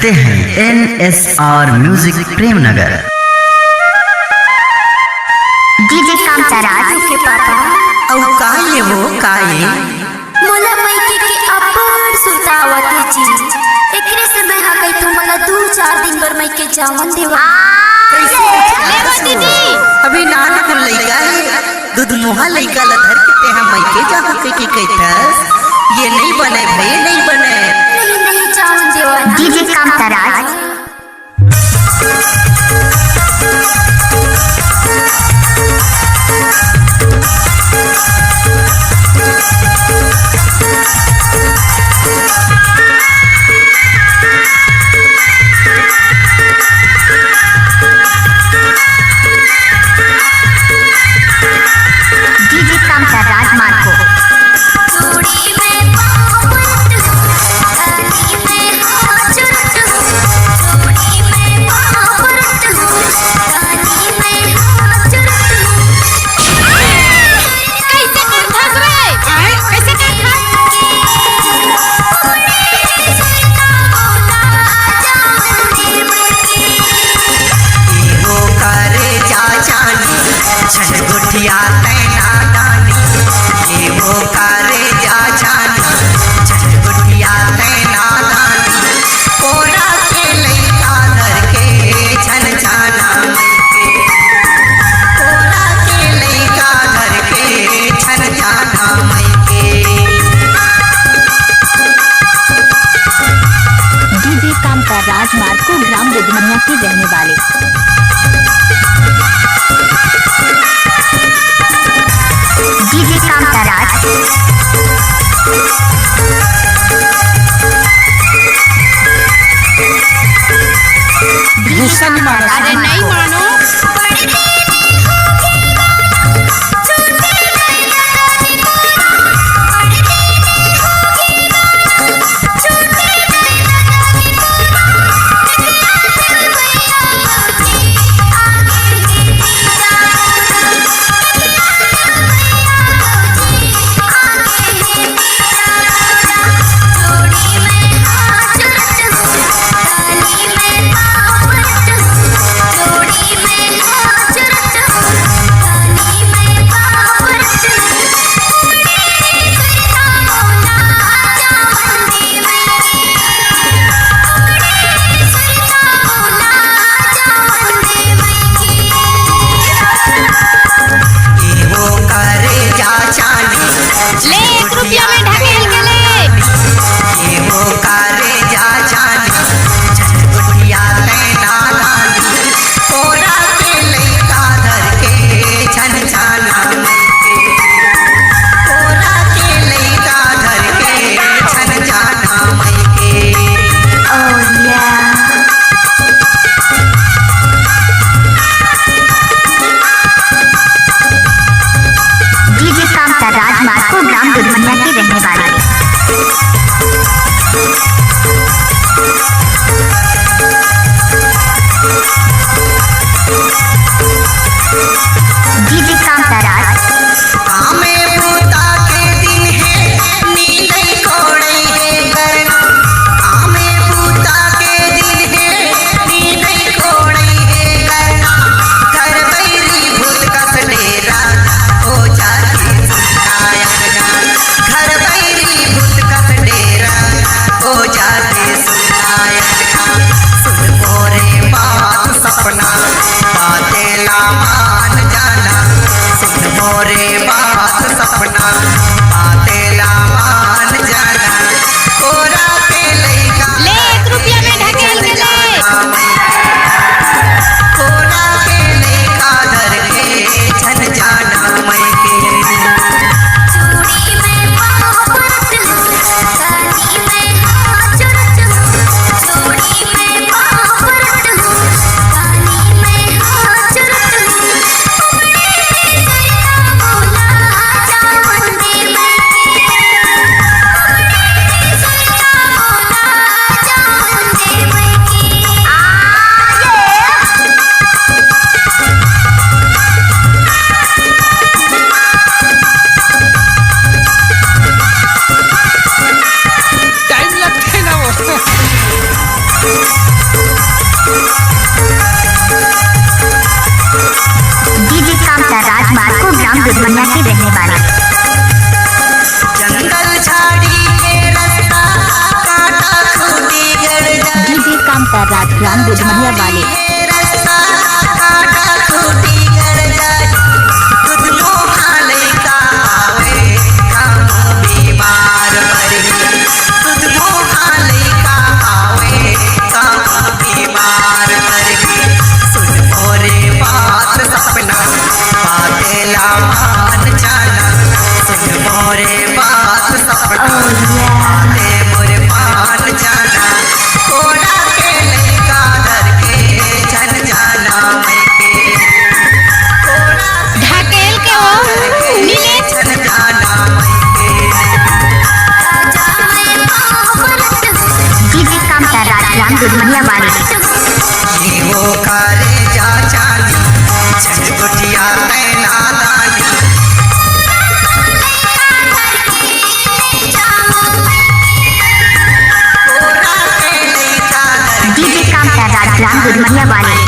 करते हैं NSR music Premnagar. DJ कामताराज के पापा औ काहे वो काहे मोला मैके के अब्बड़ सुतावत जी एकरे से मैं हा गई तो मोला 2-4 दिन बर मैके जावन देवा कैसे लेवा दीदी अभी नानक लइका है दूध मुहा लइका ला धर के ते हम मैके जावा के कहतस ये नहीं बने भाई नहीं बने नहीं जावन देवा डीजे कामताराज राजमार्ग ग्राम बुधमनिया के रहने वाले डीजे कामताराज गुस्सा नहीं मानो अरे नहीं मानो ग्राम बुधमनिया के रहने वाले डीजे कामताराज मोरे बात राजग्राम दुधमनिया के रहने वाले। जंगल झाड़ी के रास्ता काटा खूटी गड़ जाए। डीजे कांता राजग्राम दुधमनिया वाले। रास्ता काटा खूटी गड़ जाए। दूध मोहा लइका आवे काहू बीमार पड़ गई। दूध मोहा लइका आवे काहू बीमार पड़ गई। सुन मोरे बात सपना बातेला मान जाना। सुन मोरे बात सपना बाते मोरे मान जाना। कोड़ा के लइका डर के जन जाना मैके। कोड़ा ढाकेल के ओ नीले जन जाना मैके। डीजे कांता राजग्राम दुधमनिया वाले। वो करे जा चाली चटकुटिया तैना दानी। डीजे कांता राजग्राम दुधमनिया वाले।